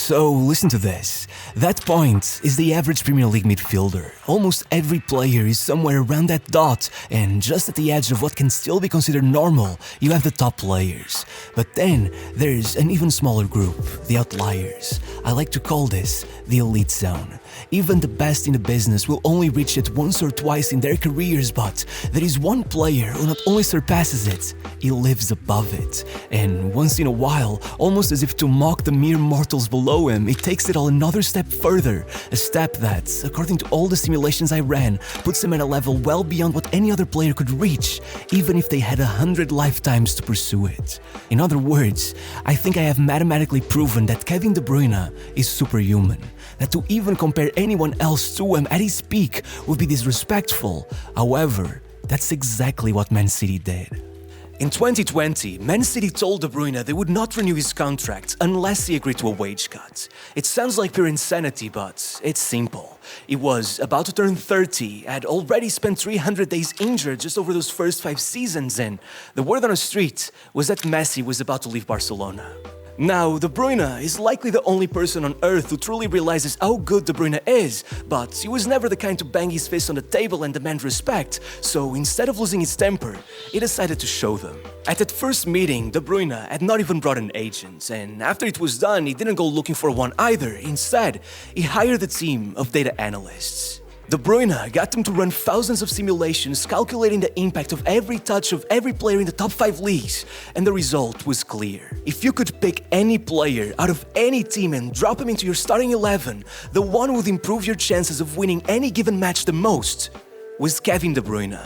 So listen to this. That point is the average Premier League midfielder. Almost every player is somewhere around that dot, and just at the edge of what can still be considered normal, you have the top players. But then there's an even smaller group, the outliers. I like to call this the elite zone. Even the best in the business will only reach it once or twice in their careers, but there is one player who not only surpasses it, he lives above it. And once in a while, almost as if to mock the mere mortals below him, he takes it all another step further. A step that, according to all the simulations I ran, puts him at a level well beyond what any other player could reach, even if they had 100 lifetimes to pursue it. In other words, I think I have mathematically proven that Kevin De Bruyne is superhuman. That to even compare anyone else to him at his peak would be disrespectful. However, that's exactly what Man City did. In 2020, Man City told De Bruyne they would not renew his contract unless he agreed to a wage cut. It sounds like pure insanity, but it's simple. He was about to turn 30, had already spent 300 days injured just over those first 5 seasons, and the word on the street was that Messi was about to leave Barcelona. Now, De Bruyne is likely the only person on earth who truly realizes how good De Bruyne is, but he was never the kind to bang his fist on the table and demand respect, so instead of losing his temper, he decided to show them. At that first meeting, De Bruyne had not even brought an agent, and after it was done, he didn't go looking for one either. Instead, he hired a team of data analysts. De Bruyne got them to run thousands of simulations calculating the impact of every touch of every player in the top 5 leagues, and the result was clear. If you could pick any player out of any team and drop him into your starting 11, the one who would improve your chances of winning any given match the most was Kevin De Bruyne.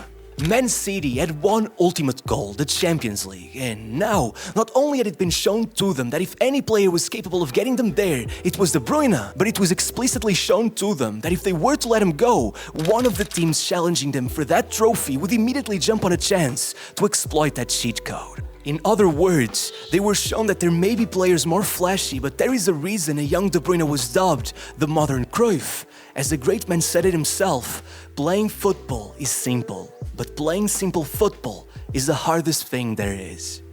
Man City had one ultimate goal, the Champions League, and now, not only had it been shown to them that if any player was capable of getting them there, it was De Bruyne, but it was explicitly shown to them that if they were to let him go, one of the teams challenging them for that trophy would immediately jump on a chance to exploit that cheat code. In other words, they were shown that there may be players more flashy, but there is a reason a young De Bruyne was dubbed the modern Cruyff. As the great man said it himself, playing football is simple, but playing simple football is the hardest thing there is.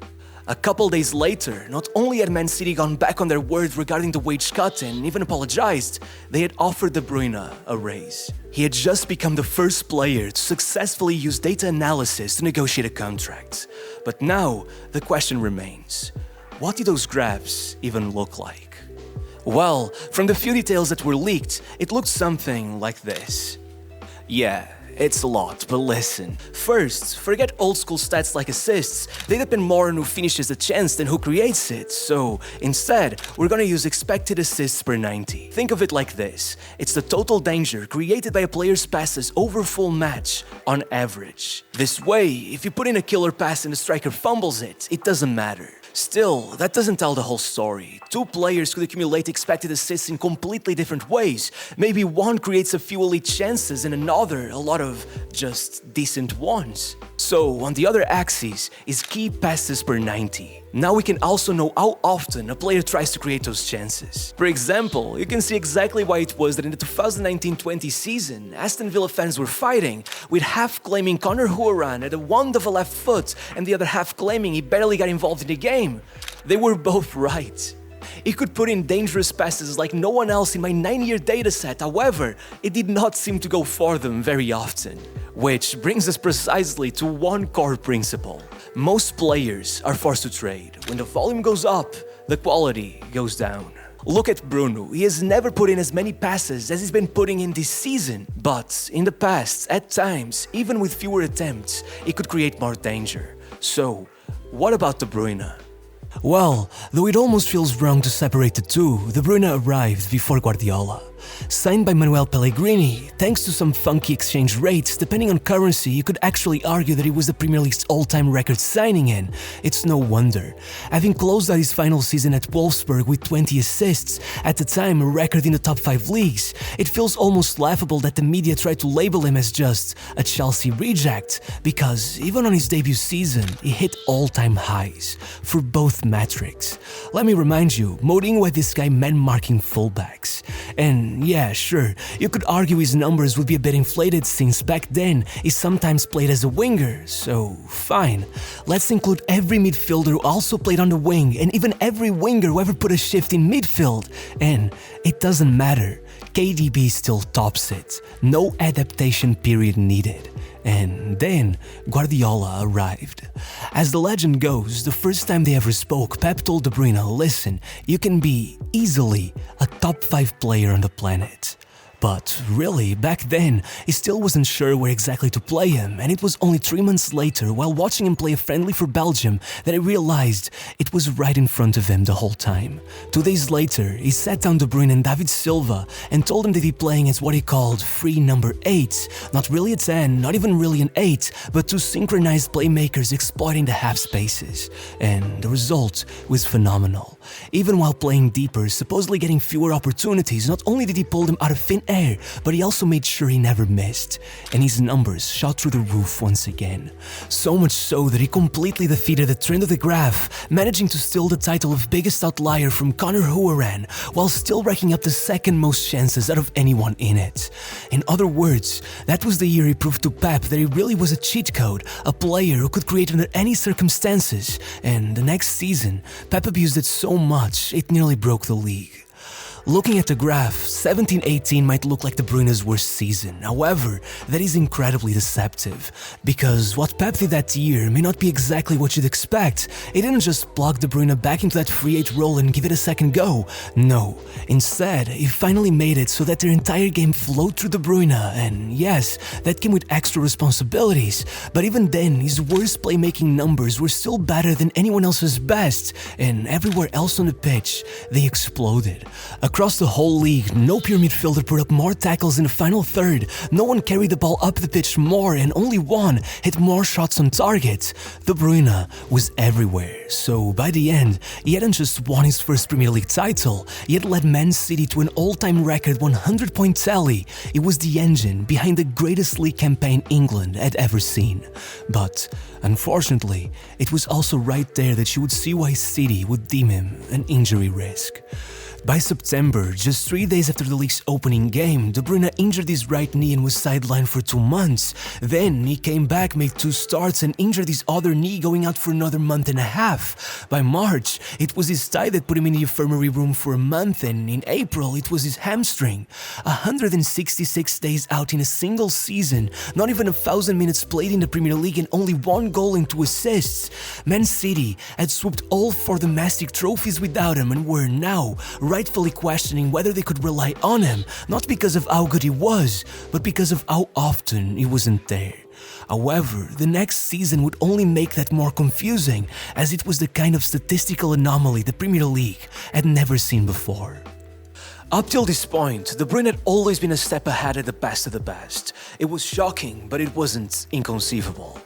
A couple days later, not only had Man City gone back on their word regarding the wage cut and even apologized, they had offered De Bruyne a raise. He had just become the first player to successfully use data analysis to negotiate a contract. But now, the question remains, what did those graphs even look like? Well, from the few details that were leaked, it looked something like this. Yeah, it's a lot, but listen. First, forget old school stats like assists. They depend more on who finishes the chance than who creates it. So, instead, we're gonna use expected assists per 90. Think of it like this. It's the total danger created by a player's passes over a full match, on average. This way, if you put in a killer pass and the striker fumbles it, it doesn't matter. Still, that doesn't tell the whole story. 2 players could accumulate expected assists in completely different ways. Maybe one creates a few elite chances and another a lot of just decent ones. So, on the other axis is key passes per 90. Now we can also know how often a player tries to create those chances. For example, you can see exactly why it was that in the 2019-20 season, Aston Villa fans were fighting, with half claiming Conor Hourihane had a wand of a left foot and the other half claiming he barely got involved in the game. They were both right. He could put in dangerous passes like no one else in my 9-year dataset, however, it did not seem to go for them very often. Which brings us precisely to one core principle. Most players are forced to trade. When the volume goes up, the quality goes down. Look at Bruno. He has never put in as many passes as he's been putting in this season. But in the past, at times, even with fewer attempts, he could create more danger. So, what about De Bruyne? Well, though it almost feels wrong to separate the two, De Bruyne arrived before Guardiola. Signed by Manuel Pellegrini, thanks to some funky exchange rates, depending on currency, you could actually argue that it was the Premier League's all-time record signing in. It's no wonder. Having closed out his final season at Wolfsburg with 20 assists, at the time a record in the top 5 leagues, it feels almost laughable that the media tried to label him as just a Chelsea reject, because even on his debut season, he hit all-time highs for both metrics. Let me remind you, Mourinho had this guy man-marking fullbacks, and And yeah, sure, you could argue his numbers would be a bit inflated since back then he sometimes played as a winger, so fine. Let's include every midfielder who also played on the wing and even every winger who ever put a shift in midfield. And it doesn't matter, KDB still tops it. No adaptation period needed. And then Guardiola arrived. As the legend goes, the first time they ever spoke, Pep told De Bruyne, listen, you can be easily a top 5 player on the planet. But really, back then, he still wasn't sure where exactly to play him, and it was only 3 months later, while watching him play a friendly for Belgium, that he realized it was right in front of him the whole time. 2 days later, he sat down De Bruyne and David Silva and told him they'd be playing as what he called free number 8, not really a 10, not even really an 8, but 2 synchronized playmakers exploiting the half spaces. And the result was phenomenal. Even while playing deeper, supposedly getting fewer opportunities, not only did he pull them out of thin air, but he also made sure he never missed, and his numbers shot through the roof once again. So much so that he completely defeated the trend of the graph, managing to steal the title of biggest outlier from Conor Huaran, while still racking up the second most chances out of anyone in it. In other words, that was the year he proved to Pep that he really was a cheat code, a player who could create under any circumstances, and the next season, Pep abused it so much it nearly broke the league. Looking at the graph, 17-18 might look like De Bruyne's worst season. However, that is incredibly deceptive, because what Pep did that year may not be exactly what you'd expect. He didn't just plug De Bruyne back into that free 8 role and give it a second go. No, instead, he finally made it so that their entire game flowed through De Bruyne, and yes, that came with extra responsibilities, but even then, his worst playmaking numbers were still better than anyone else's best, and everywhere else on the pitch, they exploded. Across the whole league, no pure midfielder put up more tackles in the final third, no one carried the ball up the pitch more, and only one hit more shots on target. De Bruyne was everywhere, so by the end, he hadn't just won his first Premier League title, he had led Man City to an all-time record 100-point tally. It was the engine behind the greatest league campaign England had ever seen. But, unfortunately, it was also right there that you would see why City would deem him an injury risk. By September, just 3 days after the league's opening game, De Bruyne injured his right knee and was sidelined for 2 months. Then he came back, made 2 starts and injured his other knee, going out for another month and a half. By March, it was his thigh that put him in the infirmary room for a month, and in April it was his hamstring. 166 days out in a single season, not even 1,000 minutes played in the Premier League and only 1 goal and 2 assists. Man City had swooped all 4 domestic trophies without him and were now rightfully questioning whether they could rely on him, not because of how good he was, but because of how often he wasn't there. However, the next season would only make that more confusing, as it was the kind of statistical anomaly the Premier League had never seen before. Up till this point, De Bruyne had always been a step ahead at the best of the best. It was shocking, but it wasn't inconceivable.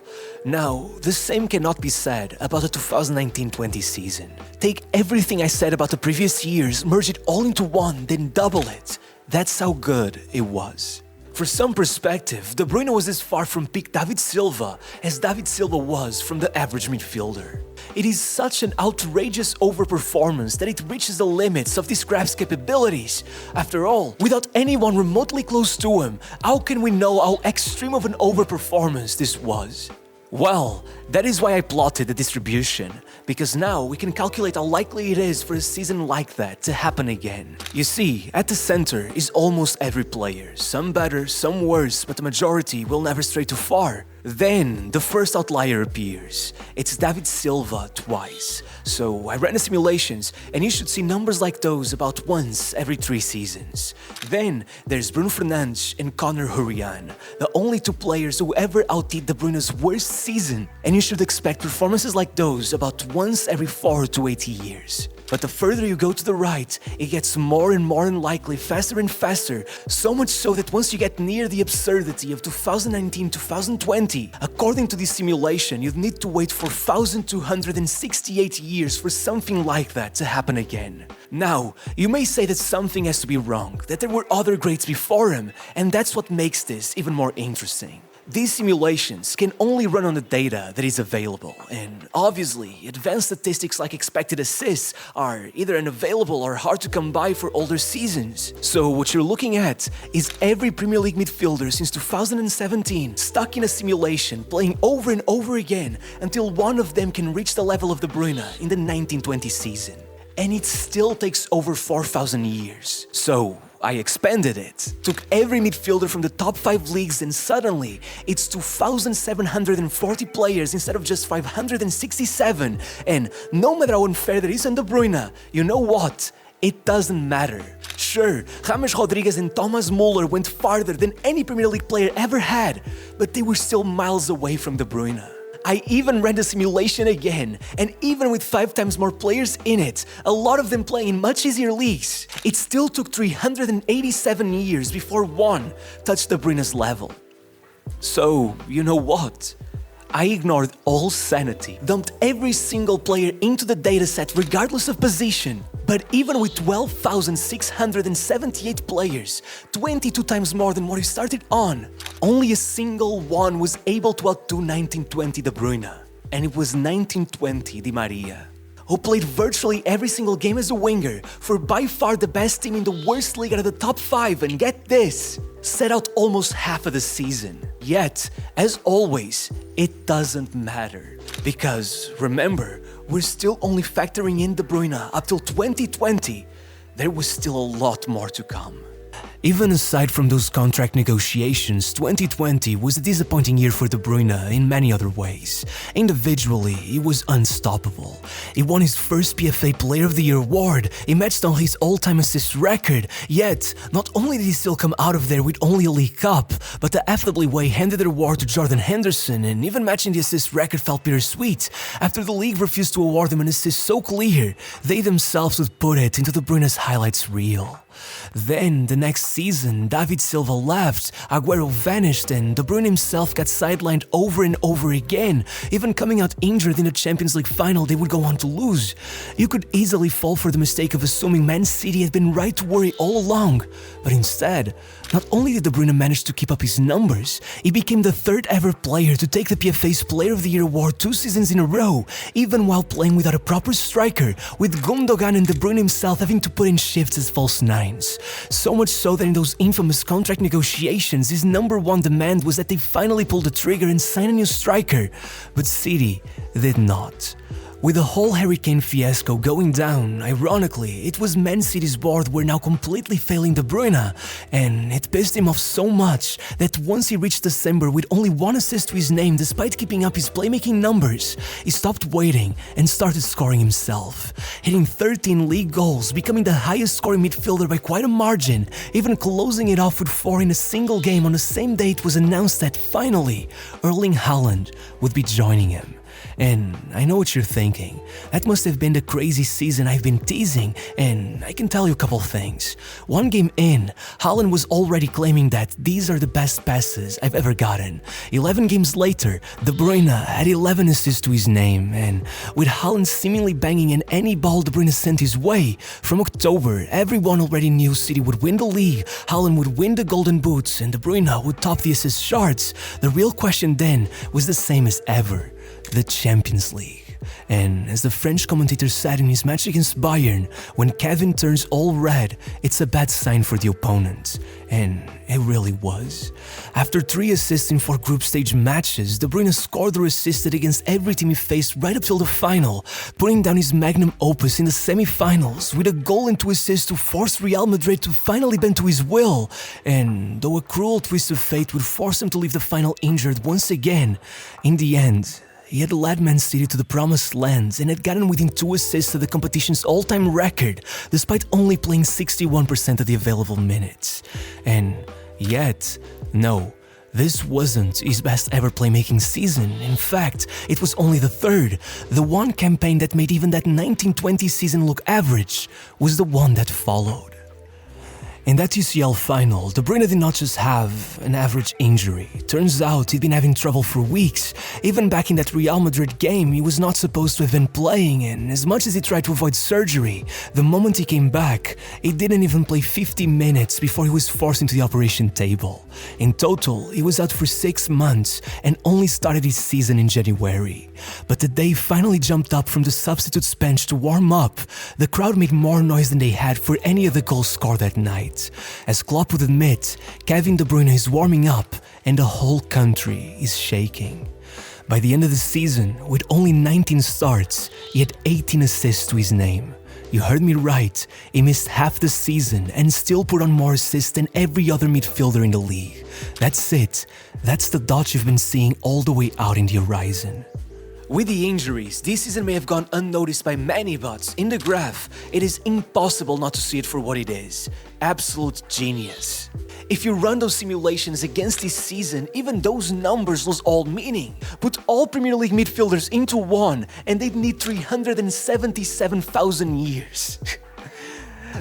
Now, the same cannot be said about the 2019-20 season. Take everything I said about the previous years, merge it all into one, then double it. That's how good it was. For some perspective, De Bruyne was as far from peak David Silva as David Silva was from the average midfielder. It is such an outrageous overperformance that it reaches the limits of this graph's capabilities. After all, without anyone remotely close to him, how can we know how extreme of an overperformance this was? Well, that is why I plotted the distribution, because now we can calculate how likely it is for a season like that to happen again. You see, at the center is almost every player, some better, some worse, but the majority will never stray too far. Then, the first outlier appears. It's David Silva twice. So I ran the simulations, and you should see numbers like those about once every 3 seasons. Then, there's Bruno Fernandes and Conor Huaran, the only 2 players who ever outdid De Bruyne's worst season, and you should expect performances like those about once every 4 to 8 years. But the further you go to the right, it gets more and more unlikely, faster and faster, so much so that once you get near the absurdity of 2019-2020, according to this simulation, you'd need to wait for 1,268 years for something like that to happen again. Now, you may say that something has to be wrong, that there were other greats before him, and that's what makes this even more interesting. These simulations can only run on the data that is available, and obviously, advanced statistics like expected assists are either unavailable or hard to come by for older seasons. So what you're looking at is every Premier League midfielder since 2017 stuck in a simulation, playing over and over again until one of them can reach the level of De Bruyne in the 1920 season. And it still takes over 4,000 years. So I expanded it, took every midfielder from the top 5 leagues, and suddenly it's 2,740 players instead of just 567. And no matter how unfair that is on De Bruyne, you know what? It doesn't matter. Sure, James Rodriguez and Thomas Muller went farther than any Premier League player ever had, but they were still miles away from De Bruyne. I even ran the simulation again, and even with 5 times more players in it, a lot of them playing in much easier leagues, it still took 387 years before one touched De Bruyne's level. So, you know what? I ignored all sanity, dumped every single player into the dataset regardless of position. But even with 12,678 players, 22 times more than what we started on, only a single one was able to outdo 1920 De Bruyne. And it was 1920 Di Maria, who played virtually every single game as a winger for by far the best team in the worst league out of the top 5, and get this, set out almost half of the season. Yet, as always, it doesn't matter. Because, remember, we're still only factoring in De Bruyne up till 2020. There was still a lot more to come. Even aside from those contract negotiations, 2020 was a disappointing year for De Bruyne in many other ways. Individually, he was unstoppable. He won his first PFA Player of the Year award, he matched on his all-time assist record, yet not only did he still come out of there with only a League Cup, but the FWA handed the award to Jordan Henderson, and even matching the assist record felt bittersweet. After the league refused to award him an assist so clear, they themselves would put it into De Bruyne's highlights reel. Then, the next season, David Silva left, Aguero vanished, and De Bruyne himself got sidelined over and over again, even coming out injured in the Champions League final they would go on to lose. You could easily fall for the mistake of assuming Man City had been right to worry all along, but instead, not only did De Bruyne manage to keep up his numbers, he became the 3rd ever player to take the PFA's Player of the Year award 2 seasons in a row, even while playing without a proper striker, with Gundogan and De Bruyne himself having to put in shifts as false nines. So much so that in those infamous contract negotiations, his number one demand was that they finally pull the trigger and sign a new striker, but City did not. With the whole Harry Kane fiasco going down, ironically, it was Man City's board were now completely failing De Bruyne, and it pissed him off so much that once he reached December with only 1 assist to his name despite keeping up his playmaking numbers, he stopped waiting and started scoring himself, hitting 13 league goals, becoming the highest scoring midfielder by quite a margin, even closing it off with 4 in a single game on the same day it was announced that finally Erling Haaland would be joining him. And I know what you're thinking, that must have been the crazy season I've been teasing, and I can tell you a couple things. 1 game in, Haaland was already claiming that these are the best passes I've ever gotten. 11 games later, De Bruyne had 11 assists to his name, and with Haaland seemingly banging in any ball De Bruyne sent his way, from October, everyone already knew City would win the league, Haaland would win the Golden Boots, and De Bruyne would top the assist charts. The real question then was the same as ever: the Champions League. And as the French commentator said in his match against Bayern, when Kevin turns all red, it's a bad sign for the opponent. And it really was. After 3 assists in 4 group stage matches, De Bruyne scored or assisted against every team he faced right up till the final, putting down his magnum opus in the semi-finals with a goal and 2 assists to force Real Madrid to finally bend to his will. And though a cruel twist of fate would force him to leave the final injured once again, in the end, he had led Man City to the promised land and had gotten within 2 assists of the competition's all-time record, despite only playing 61% of the available minutes. And yet, no, this wasn't his best ever playmaking season. In fact, it was only the 3rd. The one campaign that made even that 1920 season look average was the one that followed. In that UCL final, De Bruyne did not just have an average injury. Turns out he'd been having trouble for weeks. Even back in that Real Madrid game, he was not supposed to have been playing, and as much as he tried to avoid surgery, the moment he came back, he didn't even play 50 minutes before he was forced into the operation table. In total, he was out for 6 months and only started his season in January. But the day he finally jumped up from the substitutes bench to warm up, the crowd made more noise than they had for any of the goals scored that night. As Klopp would admit, Kevin De Bruyne is warming up and the whole country is shaking. By the end of the season, with only 19 starts, he had 18 assists to his name. You heard me right, he missed half the season and still put on more assists than every other midfielder in the league. That's it. That's the dot you've been seeing all the way out in the horizon. With the injuries, this season may have gone unnoticed by many, but in the graph, it is impossible not to see it for what it is. Absolute genius. If you run those simulations against this season, even those numbers lose all meaning. Put all Premier League midfielders into one, and they'd need 377,000 years.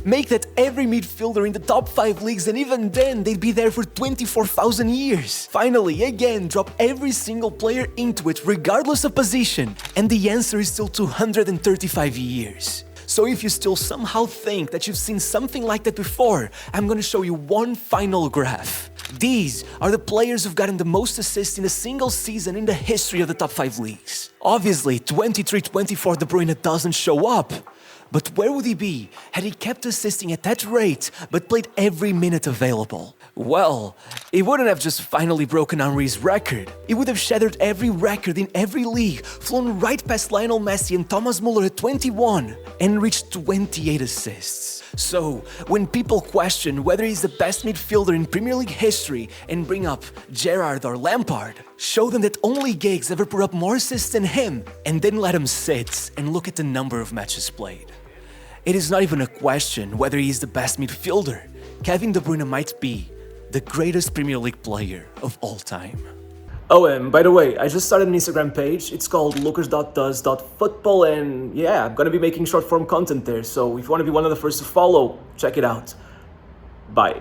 Make that every midfielder in the top 5 leagues, and even then they'd be there for 24,000 years. Finally, again, drop every single player into it regardless of position, and the answer is still 235 years. So if you still somehow think that you've seen something like that before, I'm gonna show you one final graph. These are the players who've gotten the most assists in a single season in the history of the top 5 leagues. Obviously, 23-24 De Bruyne doesn't show up. But where would he be had he kept assisting at that rate but played every minute available? Well, he wouldn't have just finally broken Henry's record. He would have shattered every record in every league, flown right past Lionel Messi and Thomas Muller at 21, and reached 28 assists. So, when people question whether he's the best midfielder in Premier League history and bring up Gerrard or Lampard, show them that only Giggs ever put up more assists than him, and then let him sit and look at the number of matches played. It is not even a question whether he is the best midfielder. Kevin De Bruyne might be the greatest Premier League player of all time. Oh, and by the way, I just started an Instagram page. It's called lookers.does.football, and yeah, I'm gonna be making short form content there, so if you wanna be one of the first to follow, check it out. Bye.